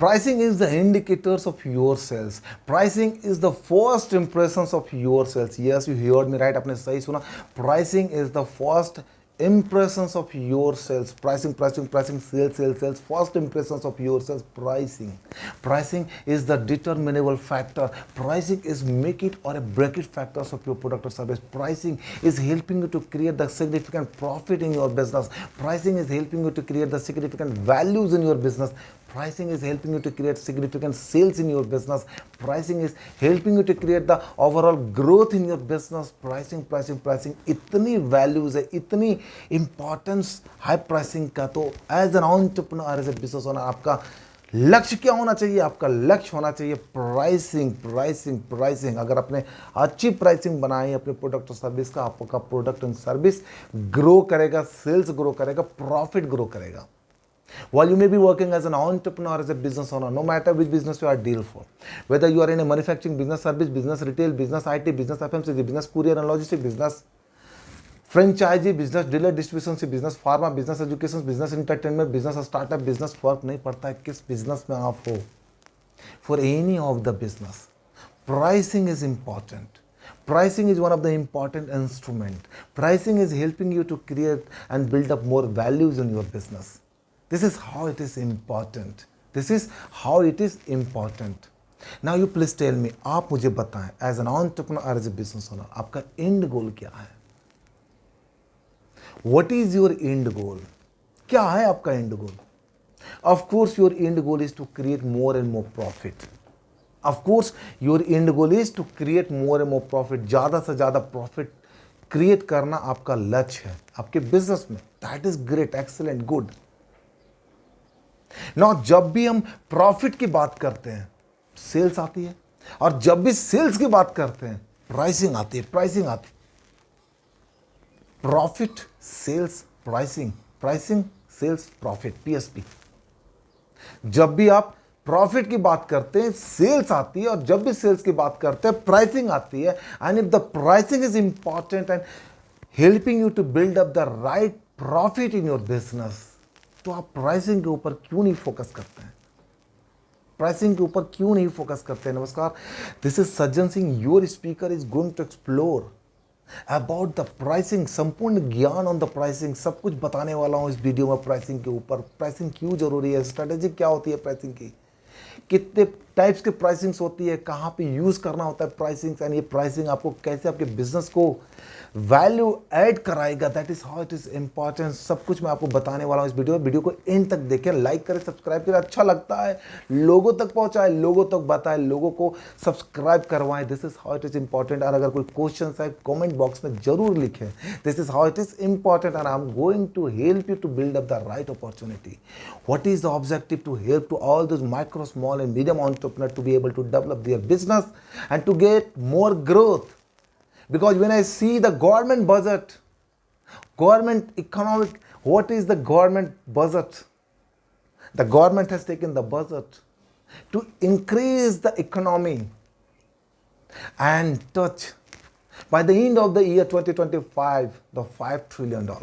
Pricing is the indicators of your sales. Pricing is the first impressions of your sales. Yes, you heard me right. आपने सही सुना. Pricing is the first impressions of your sales. Pricing, sales. First impressions of your sales. Pricing is the determinable factor. Pricing is make it or a break it factors of your product or service. Pricing is helping you to create the significant profit in your business. Pricing is helping you to create the significant values in your business. Pricing is helping you to create significant sales in your business. Pricing is helping you to create the overall growth in your business. Pricing. इतनी values है, इतनी importance है pricing का. तो as an entrepreneur, as a business owner, आपका लक्ष्य क्या होना चाहिए? आपका लक्ष्य होना चाहिए प्राइसिंग. अगर आपने अच्छी प्राइसिंग बनाई अपने प्रोडक्ट और सर्विस का, आपका प्रोडक्ट एंड सर्विस ग्रो करेगा, सेल्स ग्रो करेगा, प्रॉफिट ग्रो करेगा. While you may be working as an entrepreneur, as a business owner, no matter which business you are deal for, whether you are in a manufacturing business, service business, retail business, IT business, FMCG business, courier and logistics business, franchisee business, dealer distribution business, pharma business, education business, entertainment business, startup business, फर्क नहीं पड़ता है किस business में आप हो. For any of the business, pricing is important. Pricing is one of the important instrument. Pricing is helping you to create and build up more values in your business. This is how it is important. Now you please tell me, आप मुझे बताएं, as an entrepreneur, as a business owner, आपका end goal क्या है? What is your end goal? क्या है आपका end goal? Of course, your end goal is to create more and more profit. ज़्यादा से ज़्यादा प्रॉफिट क्रिएट करना आपका लक्ष्य है आपके बिजनेस में. That is great, excellent, good. ना जब भी हम प्रॉफिट की बात करते हैं, सेल्स आती है, और जब भी सेल्स की बात करते हैं, प्राइसिंग आती है. Profit, sales, pricing, sales, profit, PSP. जब भी आप प्रॉफिट की बात करते हैं, सेल्स आती है, और जब भी सेल्स की बात करते हैं, प्राइसिंग आती है. And if the pricing is important and helping you to build up the right profit in your business, तो आप प्राइसिंग के ऊपर क्यों नहीं फोकस करते हैं? नमस्कार, this is Sajjan Singh, your speaker is going to explore about the pricing. संपूर्ण ज्ञान ऑन द प्राइसिंग, सब कुछ बताने वाला हूं इस वीडियो में. प्राइसिंग के ऊपर, प्राइसिंग क्यों जरूरी है, स्ट्रेटेजी क्या होती है प्राइसिंग की, कितने टाइप्स के प्राइसिंग्स होती है, कहां पे यूज करना होता है प्राइसिंग, एंड ये प्राइसिंग आपको कैसे आपके बिजनेस को वैल्यू ऐड कराएगा. That is how it is important. सब कुछ मैं आपको बताने वाला हूं इस वीडियो को एंड तक देखें, लाइक करें, सब्सक्राइब करें. अच्छा लगता है लोगों तक पहुंचाए, लोगों तक बताएं, लोगों को सब्सक्राइब करवाएं. This is how it is important. और अगर कोई क्वेश्चन है कमेंट बॉक्स में जरूर लिखें. This is how it is important and I am going to help you to build up the right opportunity. What is the objective? To help to all those micro, small and medium entrepreneur to be able to develop their business and to get more growth. Because when I see the government budget, government economic, what is the government budget? The government has taken the budget to increase the economy and touch by the end of the year 2025 the $5 trillion.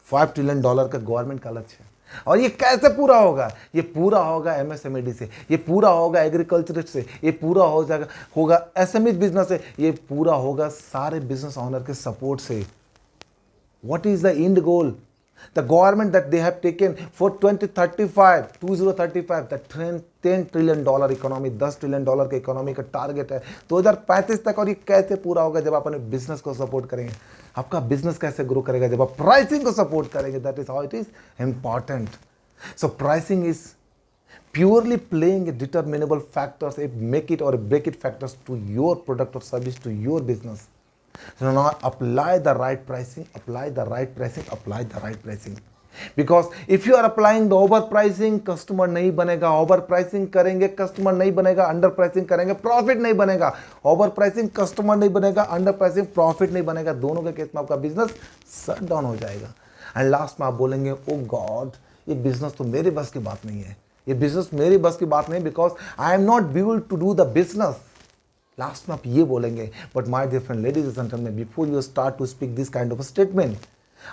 $5 trillion का government का लक्ष्य है. और ये कैसे पूरा होगा? ये पूरा होगा MSMED से, ये पूरा होगा एग्रीकल्चर से, ये पूरा होगा SME बिजनेस से, ये पूरा होगा सारे बिजनेस ऑनर के सपोर्ट से. What is the end goal? The government that they have taken for 2035 the $10 trillion economy, $10 trillion के इकोनॉमी का टारगेट है 2035 तक. और ये कैसे पूरा होगा? जब आप अपने बिजनेस को सपोर्ट करेंगे. आपका बिजनेस कैसे ग्रो करेगा? जब आप प्राइसिंग को सपोर्ट करेंगे. That is how it is important. So pricing is purely playing a determinable factors, a make it or a break it factors to your product or service, to your business. So now apply the right pricing. Because if you are applying the overpricing, customer नहीं बनेगा. Over pricing करेंगे, customer नहीं बनेगा. Under pricing करेंगे, profit नहीं बनेगा. Over pricing, customer नहीं बनेगा. अंडर प्राइसिंग, प्रॉफिट नहीं बनेगा. दोनों के केस में आपका बिजनेस शट डाउन हो जाएगा. एंड लास्ट में आप बोलेंगे, ओ गॉड, ये बिजनेस तो मेरे बस की बात नहीं है, ये बिजनेस मेरी बस की बात नहीं, because I am not able to do the business. Last में आप ये बोलेंगे. But my dear friend, ladies and gentleman, before you start to speak this kind of statement,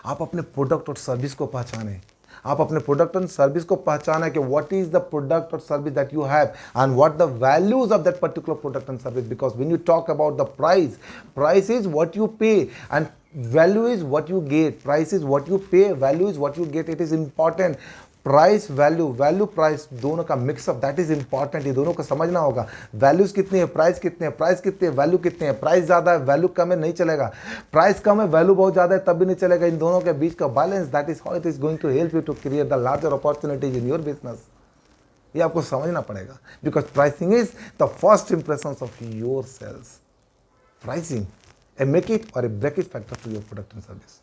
आप अपने प्रोडक्ट और सर्विस को पहचानें. आप अपने प्रोडक्ट एंड सर्विस को पहचाना कि व्हाट इज द प्रोडक्ट और service that you have and what the values of that particular product and service, because when you talk about the price is what you पे and value is what you get. Price is what you pay, value is what you get. It is important. Price value price दोनों का mix up, that is important. ये दोनों को समझना होगा। Values कितनी है, प्राइस कितने है, प्राइस कितनी है, वैल्यू कितनी है। प्राइस ज़्यादा है, वैल्यू कम है, नहीं चलेगा। प्राइस कम है, वैल्यू बहुत ज़्यादा है, तब भी नहीं चलेगा। इन दोनों के बीच का balance, that is how it is going to help you to create the larger opportunities in your business. ये आपको समझना पड़ेगा, because pricing is the first impression of your sales. Pricing a make it or a break it factor to your product and service.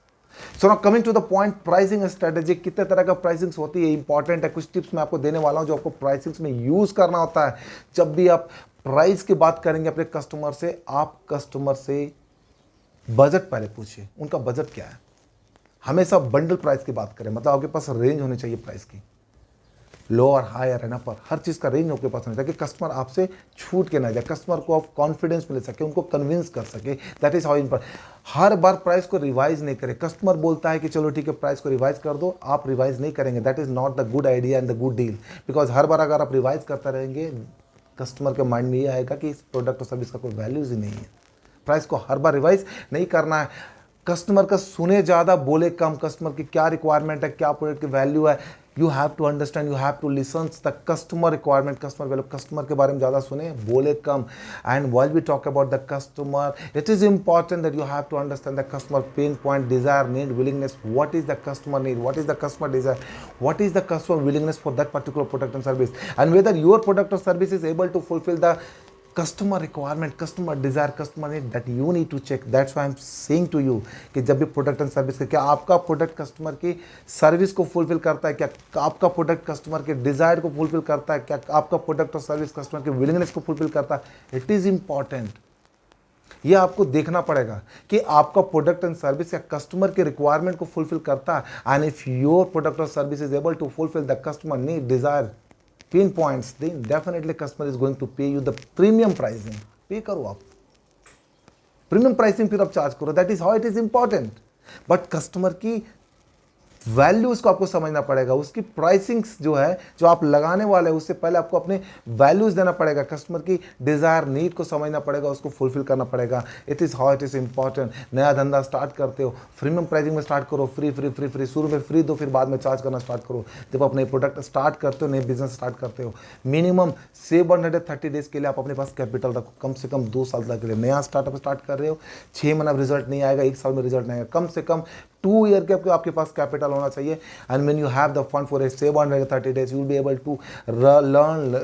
So now coming to the point, pricing strategy, कितने तरह का pricing होती है, important है। कुछ tips मैं आपको देने वाला हूं जो आपको प्राइसिंग में यूज करना होता है। जब भी आप प्राइस की बात करेंगे अपने कस्टमर से, आप कस्टमर से बजट पहले पूछिए, उनका बजट क्या है। हमेशा बंडल प्राइस की बात करें, मतलब आपके पास रेंज होनी चाहिए प्राइस की, लोअर हायर एंड अपर, हर चीज़ का रेंज आपके पास होना चाहिए कि कस्टमर आपसे छूट के ना जाए, कस्टमर को आप कॉन्फिडेंस मिल सके, उनको कन्विंस कर सके। That is how important. Her bar price को रिवाइज नहीं करें। कस्टमर बोलता है कि चलो ठीक है प्राइस को रिवाइज कर दो, आप रिवाइज नहीं करेंगे। That is not the good idea and the good deal, because हर बार अगर आप रिवाइज करते रहेंगे, कस्टमर के माइंड में ये आएगा कि इस प्रोडक्ट और सर्विस का कोई वैल्यूज ही नहीं है। प्राइस को हर बार रिवाइज नहीं करना है। कस्टमर का सुने ज़्यादा, बोले कम। कस्टमर की क्या रिक्वायरमेंट है, क्या प्रोडक्ट की वैल्यू है, you have to understand, you have to listen the customer requirement, customer value. Customer के बारे में ज़्यादा सुने, बोले कम। And while we talk about the customer, it is important that you have to understand the customer pain point, desire, need, willingness. What is the customer need, what is the customer desire, what is the customer willingness for that particular product and service, and whether your product और service is able to fulfil the customer requirement, customer desire, customer need, that you need to check. That's why I am saying to you कि जब भी product and service, क्या आपका product customer की service को fulfil करता है, क्या आपका प्रोडक्ट कस्टमर के डिजायर को फुलफिल करता है, क्या आपका प्रोडक्ट और सर्विस कस्टमर की विलिंगनेस को फुलफिल करता है। It is important. ये आपको देखना पड़ेगा कि आपका प्रोडक्ट एंड सर्विस या कस्टमर के रिक्वायरमेंट को फुलफिल करता है। एंड इफ योर प्रोडक्ट और service is able to fulfil the customer need, desire, pain points, then definitely customer is going to pay you the premium pricing. पे करो आप premium pricing, फिर आप चार्ज करो। That is how it is important. But customer की values को आपको समझना पड़ेगा। उसकी प्राइसिंग जो है, जो आप लगाने वाले हैं, उससे पहले आपको अपने वैल्यूज देना पड़ेगा। कस्टमर की डिजायर, नीड को समझना पड़ेगा, उसको फुलफिल करना पड़ेगा। It is how it is important. नया धंधा स्टार्ट करते हो, प्रीमियम प्राइसिंग में स्टार्ट करो। फ्री फ्री फ्री फ्री, शुरू में फ्री दो, फिर बाद में चार्ज करना स्टार्ट करो। जब आप नए प्रोडक्ट स्टार्ट करते हो, नए बिजनेस स्टार्ट करते हो, मिनिमम 730 डेज के लिए आप अपने पास कैपिटल रखो, कम से कम 2 साल तक के लिए। नया स्टार्टअप स्टार्ट कर रहे हो, 6 महीना में रिजल्ट नहीं आएगा, 1 साल में रिजल्ट नहीं आएगा, कम से कम 2 ईयर के आपके पास कैपिटल होना चाहिए। And when you have the fund for 730 days, you will be able to learn,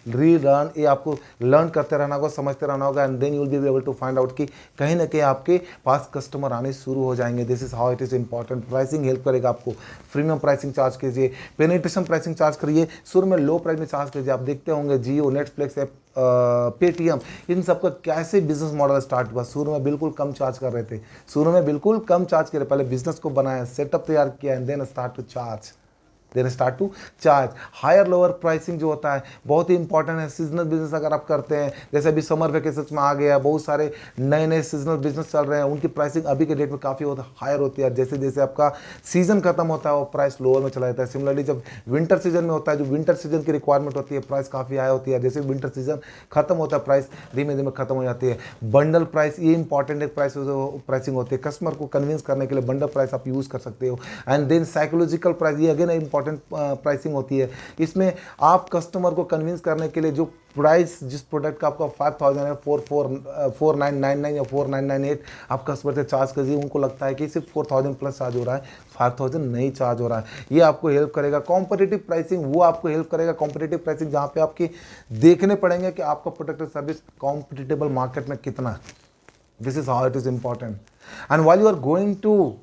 relearn. ये आपको लर्न करते रहना होगा, समझते रहना होगा। And then you will be able to find out कि कहीं ना कहीं आपके पास कस्टमर आने शुरू हो जाएंगे। This is how it is important. Pricing help करेगा आपको। प्रीमियम प्राइसिंग चार्ज कीजिए, पेनिट्रेशन प्राइसिंग चार्ज करिए, शुरू में लो प्राइस में चार्ज कीजिए। आप देखते होंगे जियो, नेटफ्लिक्स, पेटीएम, इन सबका कैसे बिजनेस मॉडल स्टार्ट हुआ। शुरू में बिल्कुल कम चार्ज कर रहे थे, शुरू में बिल्कुल कम चार्ज कर रहे, पहले बिजनेस को बनाया, सेटअप तैयार किया, and then start to charge. Higher lower pricing जो होता है बहुत ही इंपॉर्टेंट है। सीजनल बिजनेस अगर आप करते हैं, जैसे अभी समर वेकेशन में आ गया, बहुत सारे नए नए सीजनल बिजनेस चल रहे हैं, उनकी प्राइसिंग अभी के डेट में काफ़ी हायर होती है। जैसे जैसे आपका सीजन खत्म होता है, वो प्राइस लोअर में चला जाता है। सिमिलरली जब विंटर सीजन में होता है, जो विंटर सीजन की रिक्वायरमेंट होती है, प्राइस काफ़ी हाई होती है। जैसे विंटर सीजन खत्म होता है, प्राइस धीमे धीमे खत्म हो जाती है। बंडल प्राइस, ये इंपॉर्टेंट एक प्राइसिंग होती है। कस्टमर को कन्विंस करने के लिए बंडल प्राइस आप यूज़ कर सकते हो। एंड देन साइकोलॉजिकल प्राइस, ये अगेन इंपॉर्टेंट प्राइसिंग होती है। इसमें आप कस्टमर को कन्विंस करने के लिए जो प्राइस, जिस प्रोडक्ट का आपका 5000 है, 4999 या 4998 आप कस्टमर से चार्ज कीजिए। उनको लगता है कि सिर्फ 4000 प्लस चार्ज हो रहा है, 5000 नहीं चार्ज हो रहा है। ये आपको हेल्प करेगा। कॉम्पिटिटिव प्राइसिंग, वो आपको हेल्प करेगा। कॉम्पिटिटिव प्राइसिंग जहाँ पे आपकी देखने पड़ेंगे कि आपका प्रोडक्ट और सर्विस कॉम्पिटिटेबल मार्केट में कितना है। This is how it is important. And while you are going to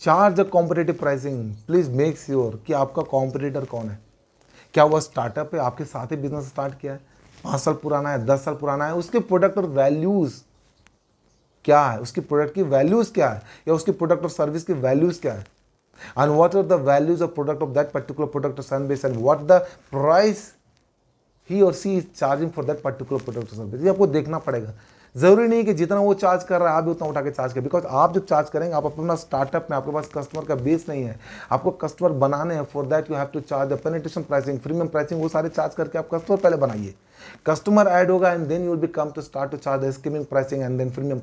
charge the competitive pricing, please make sure कि आपका कॉम्पिटिटर कौन है। क्या वह स्टार्टअप है, आपके साथ ही बिजनेस स्टार्ट किया है, 5 साल पुराना है, 10 साल पुराना है, उसके प्रोडक्ट और वैल्यूज क्या है, उसकी प्रोडक्ट की वैल्यूज क्या है, या उसकी प्रोडक्ट और सर्विस की वैल्यूज क्या है, and what are the values of product of that particular product और service, and what the price he और she is charging for that particular product और सर्विस। ये आपको देखना पड़ेगा। ज़रूरी नहीं कि जितना वो चार्ज कर रहा है आप भी उतना उठा के चार्ज करें, बिकॉज आप जब चार्ज करेंगे, आप अपना स्टार्टअप में, आपके पास कस्टमर का बेस नहीं है, आपको कस्टमर बनाने हैं, for that you have to charge the penetration pricing, premium pricing, वो सारे चार्ज करके आप कस्टमर पहले बनाइए, कस्टमर ऐड होगा and then you will be come to start to charge the skimming pricing and then premium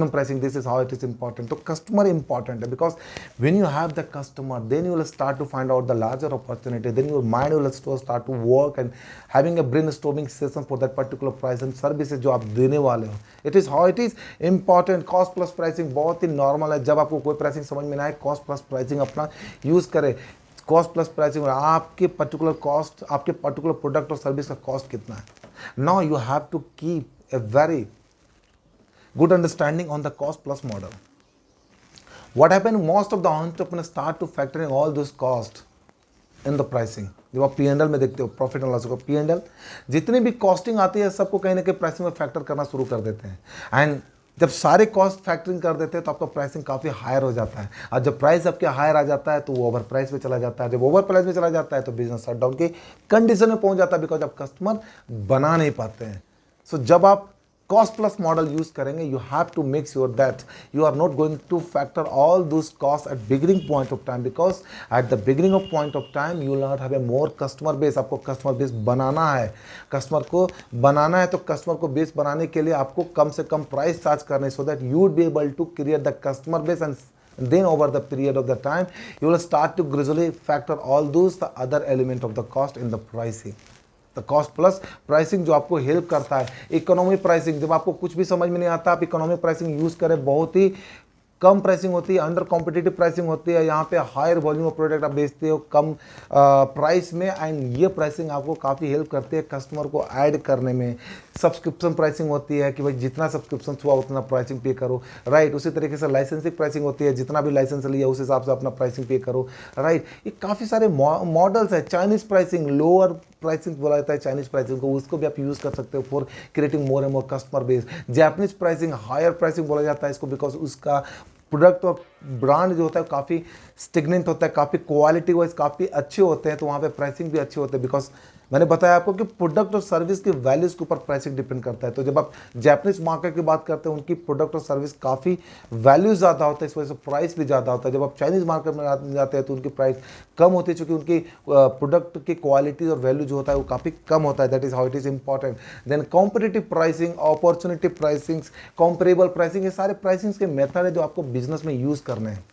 pricing, this is how it is important. तो customer important है, because when you have the customer then you will start to find out the larger opportunity, then your mind will start to work and having a brainstorming session for that particular price and services जो आप देने वाले हो। It is how it is important. Cost plus pricing बहुत ही normal है, जब आपको कोई प्राइसिंग समझ में ना आए, कॉस्ट प्लस प्राइसिंग अपना यूज करें। कॉस्ट प्लस प्राइसिंग, आपके पर्टिकुलर कॉस्ट, आपके पर्टिकुलर प्रोडक्ट और सर्विस का कॉस्ट कितना है। Now you have to keep a very good understanding on the cost plus model. What happened, most of the entrepreneurs start to factoring all those cost in the pricing. जब आप P&L में देखते हो, profit and loss को, P&L जितनी भी costing आती है सबको कहीं ना कहीं प्राइसिंग में फैक्टर करना शुरू कर देते हैं, एंड जब सारे कॉस्ट फैक्टरिंग कर देते हैं तो आपका प्राइसिंग काफ़ी हायर हो जाता है, और जब प्राइस आपके हायर आ जाता है तो वो ओवर प्राइस में चला जाता है, जब ओवर प्राइस में चला जाता है तो बिजनेस शटडाउन की कंडीशन में पहुंच जाता है, बिकॉज आप कस्टमर बना नहीं पाते हैं। सो जब आप cost plus model use करेंगे, you have to make sure that you are not going to factor all those costs at beginning point of time, because at the beginning of point of time you will not have a more customer base. आपको customer base बनाना है, customer को बनाना है, तो customer को base बनाने के लिए आपको कम से कम प्राइस चार्ज करने, so that you would be able to create the customer base, and then over the period of the time you will start to gradually factor all those the other element of the cost in the pricing. The cost plus pricing जो आपको help करता है। Economy pricing, जब आपको कुछ भी समझ में नहीं आता, आप इकोनॉमी प्राइसिंग यूज़ करें, बहुत ही कम प्राइसिंग होती है, अंडर कॉम्पिटिटिव प्राइसिंग होती है, यहाँ पे हायर वॉल्यूम ऑफ प्रोडक्ट आप बेचते हो कम प्राइस में, एंड ये प्राइसिंग आपको काफ़ी हेल्प करती है कस्टमर को ऐड करने में। सब्सक्रिप्शन प्राइसिंग होती है कि भाई जितना सब्सक्रिप्शन हुआ उतना प्राइसिंग पे करो, राइट। उसी तरीके से लाइसेंसिंग प्राइसिंग होती है, जितना भी लाइसेंस लिया उस हिसाब से अपना प्राइसिंग पे करो, राइट। ये काफ़ी सारे मॉडल्स है। चाइनीज़ प्राइसिंग, लोअर प्राइसिंग बोला जाता है चाइनीज़ प्राइसिंग को, उसको भी आप यूज़ कर सकते हो for creating more and more customer base. Japanese pricing, higher pricing बोला जाता है इसको, बिकॉज उसका प्रोडक्ट और ब्रांड जो होता है काफ़ी स्टिग्नेंट होता है, काफ़ी क्वालिटी वाइज काफ़ी अच्छे होते हैं, तो वहाँ पे प्राइसिंग भी अच्छे होते हैं, बिकॉज मैंने बताया आपको कि प्रोडक्ट और सर्विस की वैल्यूज़ के ऊपर प्राइसिंग डिपेंड करता है। तो जब आप जैपनीज मार्केट की बात करते हैं, उनकी प्रोडक्ट और सर्विस काफ़ी वैल्यू ज़्यादा होता है, इस वजह से प्राइस भी ज़्यादा होता है। जब आप चाइनीज़ मार्केट में जाते हैं तो उनकी प्राइस कम होती है, क्योंकि उनकी प्रोडक्ट की क्वालिटी और वैल्यू जो होता है वो काफ़ी कम होता है। That is how it is important. Then competitive pricing, opportunity pricing, comparable pricing, ये सारे प्राइसिंग के मेथड है जो आपको बिजनेस में यूज़ करने हैं।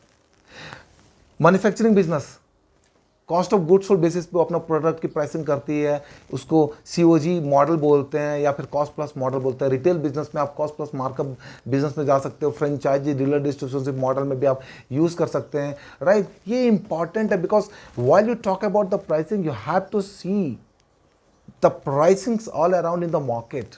Manufacturing business cost of goods sold basis पे अपना प्रोडक्ट की प्राइसिंग करती है, उसको COG मॉडल बोलते हैं या फिर कॉस्ट प्लस मॉडल बोलते हैं। रिटेल बिजनेस में आप कॉस्ट प्लस मार्कअप बिजनेस में जा सकते हो, फ्रेंचाइजी डीलर डिस्ट्रीब्यूशन मॉडल में भी आप यूज़ कर सकते हैं, राइट। ये इंपॉर्टेंट है, because while you talk about the pricing you have to see the pricings all around in the market,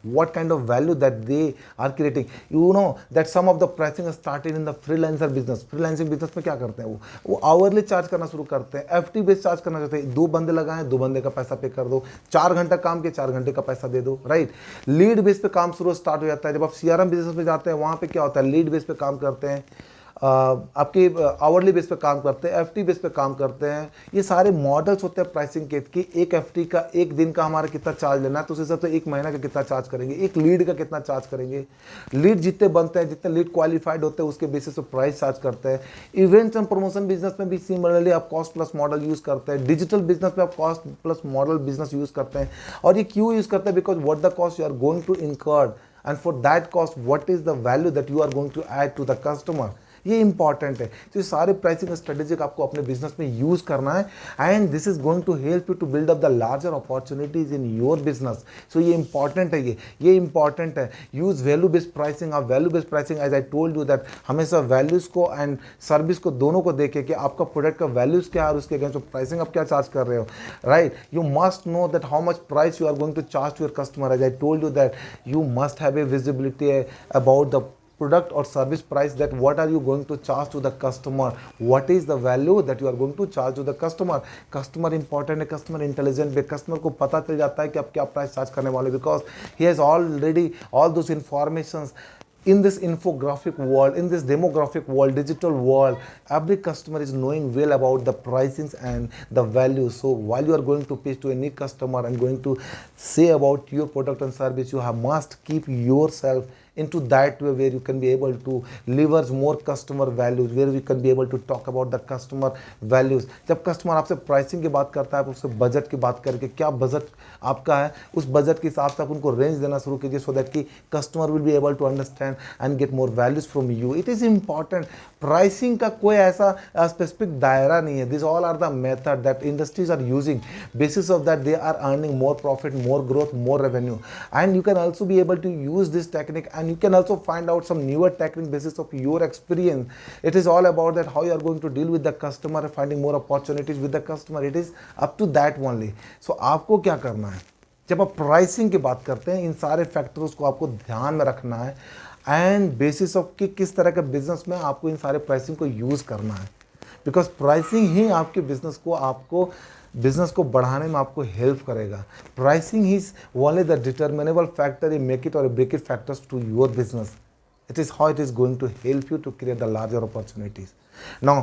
what kind of value that they are creating. You know that some of the pricing is started in the freelancer business. freelancing business में क्या करते हैं, वो hourly charge करना शुरू करते हैं, FT base charge करना चाहते हैं। 2 बंदे लगाएं, 2 बंदे का पैसा पे कर दो, 4 घंटा काम किए, 4 घंटे का पैसा दे दो, राइट। लीड बेस पे काम शुरू स्टार्ट हो जाता है। जब आप CRM बिजनेस में जाते हैं, वहाँ पे क्या होता है, लीड बेस पे काम करते हैं, आपके आवरली बेस पे काम करते हैं, FT बेस पे काम करते हैं। ये सारे मॉडल्स होते हैं प्राइसिंग के, कि एक FT का एक दिन का हमारा कितना चार्ज लेना है, तो उस हिसाब से एक महीना का कितना चार्ज करेंगे, एक लीड का कितना चार्ज करेंगे। लीड जितने बनते हैं, जितने लीड क्वालिफाइड होते हैं, उसके बेसिस पे प्राइस चार्ज करते हैं। इवेंट्स एंड प्रमोशन बिजनेस में भी सिमिलरली आप कॉस्ट प्लस मॉडल यूज़ करते हैं। डिजिटल बिजनेस में आप cost plus model business use करते हैं। और ये क्यों यूज़ करते हैं, because what the cost you are going to incurred, and for that cost what is the value that you are going to add to the customer. ये important है। तो ये सारे प्राइसिंग स्ट्रेटेजी आपको अपने बिजनेस में यूज करना है, and this is going to help you to build up the larger opportunities in your business. So ये इंपॉर्टेंट है, ये इंपॉर्टेंट है। Use value based pricing. आप value based pricing, as I told you that, हमेशा values को and service को दोनों को देखे कि आपका प्रोडक्ट का वैल्यूज क्या है और उसके अगेंस्ट प्राइसिंग आप क्या चार्ज कर रहे हो, right. You must know that how much price you are going to charge to your customer. As I told you that you must have a visibility about the product or service price, that what are you going to charge to the customer, what is the value that you are going to charge to the customer. customer important है, customer intelligent है, customer को पता चल जाता है कि आप क्या प्राइस चार्ज करने वाले, because he has already all those informations in this infographic world, in this demographic world, digital world, every customer is knowing well about the pricings and the value. So while you are going to pitch to any customer and going to say about your product and service, you have must keep yourself into that way where you can be able to leverage more customer values, where we can be able to talk about the customer values. जब customer आपसे pricing की बात करता है, आप उससे budget की बात करके क्या बजट आपका है, उस बजट के हिसाब से आप उनको रेंज देना शुरू कीजिए, सो दैट कि customer will be able to understand and get more values from you. It is important. Pricing का कोई ऐसा स्पेसिफिक दायरा नहीं है. This all are the method that industries are using. Basis of that they are earning more profit, more growth, more revenue. And you can also be able to use this technique, and you can also find out some newer technique basis of your experience. It is all about that how you are going to deal with the customer and finding more opportunities with the customer. It is up to that only. So आपको क्या करना है, जब आप pricing की बात करते हैं, इन सारे फैक्टर्स को आपको ध्यान में रखना है एंड बेसिस ऑफ कि किस तरह के बिजनेस में आपको इन सारे प्राइसिंग को यूज़ करना है. बिकॉज प्राइसिंग ही आपके बिजनेस को बिजनेस को बढ़ाने में आपको हेल्प करेगा. Pricing is only the determinable factor, ये मेक इट और break it factors to your business. It is how it is going to help you to create the larger opportunities. Now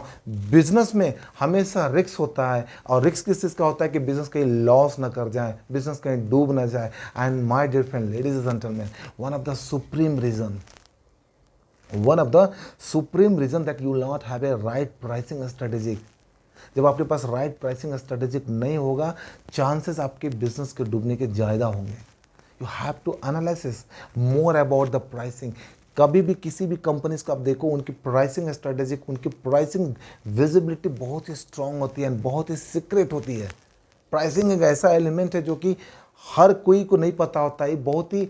business में हमेशा risk होता है, और risk किस चीज़ का होता है कि बिजनेस कहीं लॉस ना कर जाए, बिजनेस कहीं डूब ना जाए. And my dear friend, ladies and gentleman, one of the supreme reason that you will not have a right pricing strategy. जब आपके पास राइट प्राइसिंग स्ट्रेटेजी नहीं होगा, चांसेस आपके बिजनेस के डूबने के ज़्यादा होंगे. You have to analysis more about the pricing. कभी भी किसी भी कंपनीज को आप देखो, उनकी प्राइसिंग स्ट्रेटेजी, उनकी प्राइसिंग विजिबिलिटी बहुत ही स्ट्रांग होती है एंड बहुत ही सीक्रेट होती है. प्राइसिंग एक ऐसा एलिमेंट है जो कि हर कोई को नहीं पता होता है. बहुत ही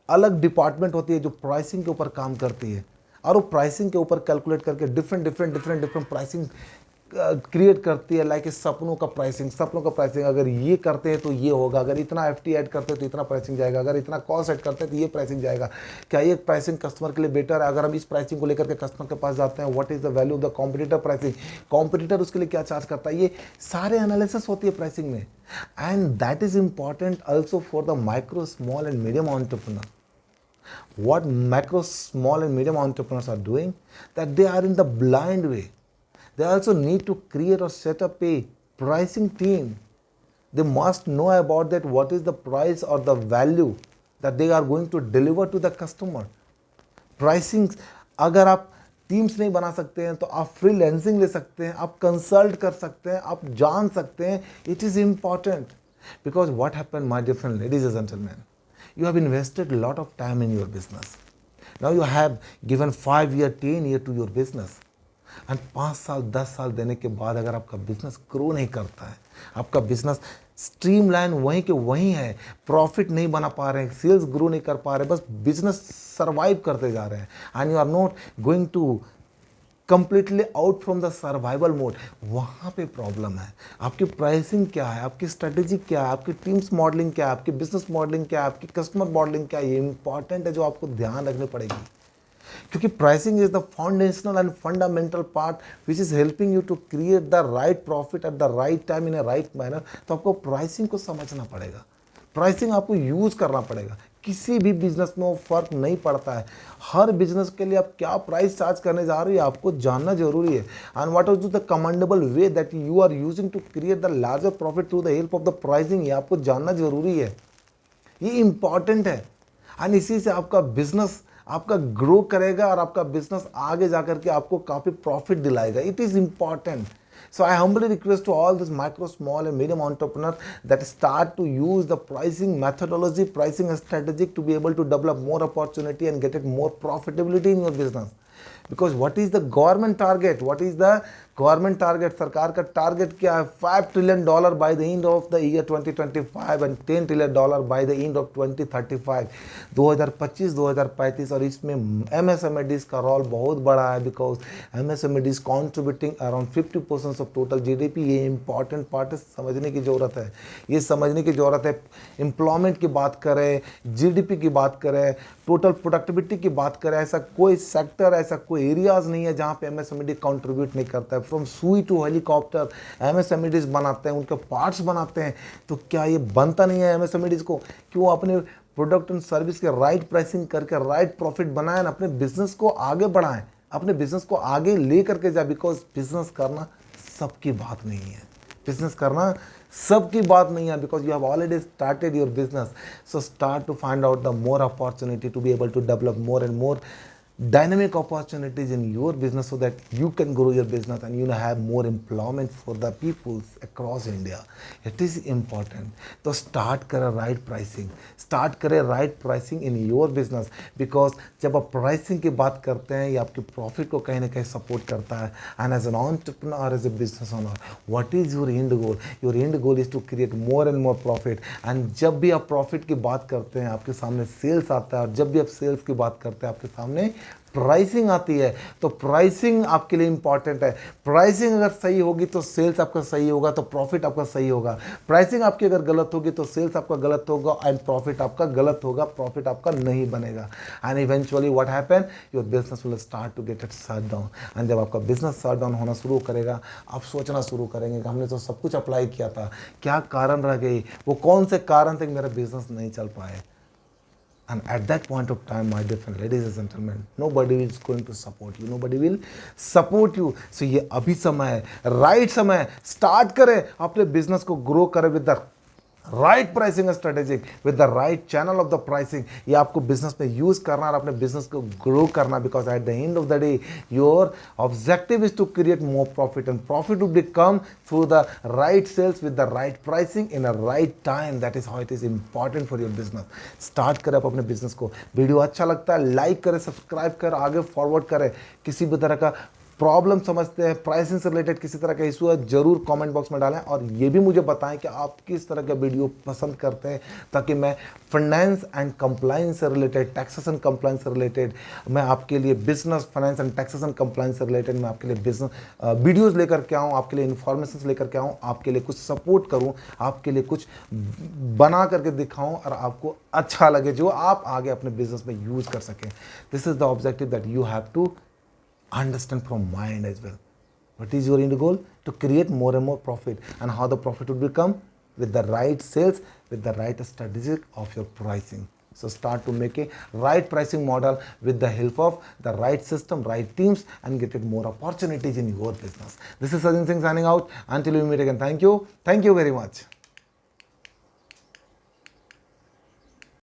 अलग डिपार्टमेंट होती है जो प्राइसिंग के ऊपर काम करती है, और वो प्राइसिंग के ऊपर कैलकुलेट करके डिफरेंट प्राइसिंग क्रिएट करती है. लाइक सपनों का प्राइसिंग, अगर ये करते हैं तो ये होगा, अगर इतना एफटी ऐड करते हैं तो इतना प्राइसिंग जाएगा, अगर इतना कॉस्ट ऐड करते हैं तो ये प्राइसिंग जाएगा. क्या ये प्राइसिंग कस्टमर के लिए बेटर है? अगर हम इस प्राइसिंग को लेकर के कस्टमर के पास जाते हैं, what is the value of the competitor pricing, competitor उसके लिए क्या चार्ज करता है, ये सारे एनालिसिस होती है प्राइसिंग में. And that is important also for the micro, small and medium entrepreneur. What micro, small and medium entrepreneurs are doing, that they are in the blind way. They also need to create or set up a pricing team. They must know about that, what is the price or the value that they are going to deliver to the customer. Pricing, अगर आप teams नहीं बना सकते हैं तो आप freelancing ले सकते हैं, आप कंसल्ट कर सकते हैं, आप जान सकते हैं. It is important because what happen, my dear friend, ladies and gentleman, you have invested a lot of time in your business. Now you have given 5 year, 10 year to your business. And 5 साल 10 साल देने के बाद अगर आपका business grow नहीं करता है, आपका बिजनेस स्ट्रीमलाइन वहीं के वहीं है, प्रॉफिट नहीं बना पा रहे हैं, सेल्स ग्रो नहीं कर पा रहे, बस बिजनेस सर्वाइव करते जा रहे हैं, and you are not going to completely out from the survival mode, वहाँ पे प्रॉब्लम है. आपकी प्राइसिंग क्या है, आपकी स्ट्रेटेजी क्या है, आपकी टीम्स मॉडलिंग क्या है, आपकी बिजनेस मॉडलिंग क्या है, आपकी कस्टमर मॉडलिंग क्या है, ये इंपॉर्टेंट है जो आपको ध्यान रखनी पड़ेगी. क्योंकि pricing is the foundational and fundamental part which is helping you to create the right profit at the right time in a right manner. तो आपको प्राइसिंग को समझना पड़ेगा, प्राइसिंग आपको यूज़ करना पड़ेगा. किसी भी बिजनेस में वो फर्क नहीं पड़ता है, हर बिजनेस के लिए आप क्या प्राइस चार्ज करने जा रहे हो आपको जानना जरूरी है. And what is the commendable way that you are using to create the larger profit through the help of the pricing, ये आपको जानना जरूरी है, ये इंपॉर्टेंट है. एंड इसी से आपका बिजनेस आपका ग्रो करेगा और आपका बिजनेस आगे जाकर के आपको काफ़ी प्रॉफिट दिलाएगा. It is important. So I humbly request to all this micro, small and medium entrepreneurs that start to use the pricing methodology, pricing strategy to be able to develop more opportunity and get it more profitability in your business. Because what is the government target? What is the government target? सरकार का target क्या है? $5 trillion by the end of the year 2025 and $10 trillion by the end of 2035. 2025-2035. और इसमें MSMEDs का role बहुत बड़ा है, because MSMEDs contributing around 50% of total GDP. ये इंपॉर्टेंट पार्ट है, समझने की ज़रूरत है, ये समझने की ज़रूरत है. एम्प्लॉयमेंट की बात करें, GDP की बात करें, टोटल प्रोडक्टिविटी की बात करें, ऐसा कोई सेक्टर, ऐसा कोई एरियाज नहीं है जहाँ पे MSMED कंट्रीब्यूट नहीं करता है. फ्रॉम सुई टू हेलीकॉप्टर एमएसएमईडीज बनाते हैं, उनके पार्ट्स बनाते हैं। तो क्या ये बनता नहीं है एमएसएमईडीज को कि वो अपने प्रोडक्ट एंड सर्विस के राइट प्राइसिंग करके राइट प्रॉफिट बनाएं, अपने बिजनेस को आगे बढ़ाएं, अपने बिजनेस को आगे ले करके जाए। बिकॉज बिजनेस करना सबकी बात नहीं है, बिजनेस करना सबकी बात नहीं है, because you have already started your business. So start to find out the more opportunity to be able to develop more and more dynamic opportunities in your business so that you can grow your business and you have more employment for the people across India. It is important. तो start करें right pricing, start करें right pricing in your business, because जब आप pricing की बात करते हैं ये आपके profit को कहीं ना कहीं support करता है. And as an entrepreneur, as a business owner, what is your end goal? Your end goal is to create more and more profit. And जब भी आप profit की बात करते हैं आपके सामने sales आता है, और जब भी आप sales की बात करते हैं आपके सामने प्राइसिंग आती है. तो प्राइसिंग आपके लिए इंपॉर्टेंट है. प्राइसिंग अगर सही होगी तो सेल्स आपका सही होगा, तो प्रॉफिट आपका सही होगा. प्राइसिंग आपकी अगर गलत होगी तो सेल्स आपका गलत होगा एंड प्रॉफिट आपका गलत होगा, प्रॉफिट आपका नहीं बनेगा. And eventually what happen, your business will start to get it shut down. And जब आपका बिजनेस शट डाउन होना शुरू करेगा, आप सोचना शुरू करेंगे कि हमने तो सब कुछ अप्लाई किया था, क्या कारण रह गई, वो कौन से कारण थे कि मेरा बिजनेस नहीं चल पाए. And at that point of time, my dear friend, ladies and gentlemen, nobody is going to support you. Nobody will support you. So ये अभी समय है, राइट समय है. स्टार्ट करें अपने बिजनेस को ग्रो करें with the right pricing strategic, with the right channel of the pricing. ये आपको बिजनेस में यूज करना और अपने बिजनेस को ग्रो करना. Because at the end of the day your objective is to create more profit, and profit will come through the right sales with the right pricing in a right time. That is how it is important for your business. Start करें आप अपने business को. Video अच्छा लगता है like करें, subscribe करें, आगे फॉरवर्ड करें. किसी भी तरह का प्रॉब्लम समझते हैं, प्राइसिंग से रिलेटेड किसी तरह का इशू है, जरूर कमेंट बॉक्स में डालें. और ये भी मुझे बताएं कि आप किस तरह का वीडियो पसंद करते हैं, ताकि मैं फाइनेंस एंड कंप्लाइंस से रिलेटेड, टैक्सेशन कंप्लाइंस से रिलेटेड, मैं आपके लिए business finance and taxation compliance से रिलेटेड मैं आपके लिए बिजनेस वीडियोज़ लेकर के आऊँ, आपके लिए इन्फॉर्मेशन लेकर के आऊँ, आपके लिए कुछ सपोर्ट करूँ, आपके लिए कुछ बना करके दिखाऊँ और आपको अच्छा लगे, जो आप आगे अपने बिजनेस में यूज़ कर सकें. This is the objective that you have to understand from my end as well. What is your end goal? To create more and more profit. And how the profit would become? With the right sales, with the right strategy of your pricing. So start to make a right pricing model with the help of the right system, right teams, and get it more opportunities in your business. This is Sajjan Singh signing out. Until we meet again, thank you. Thank you very much.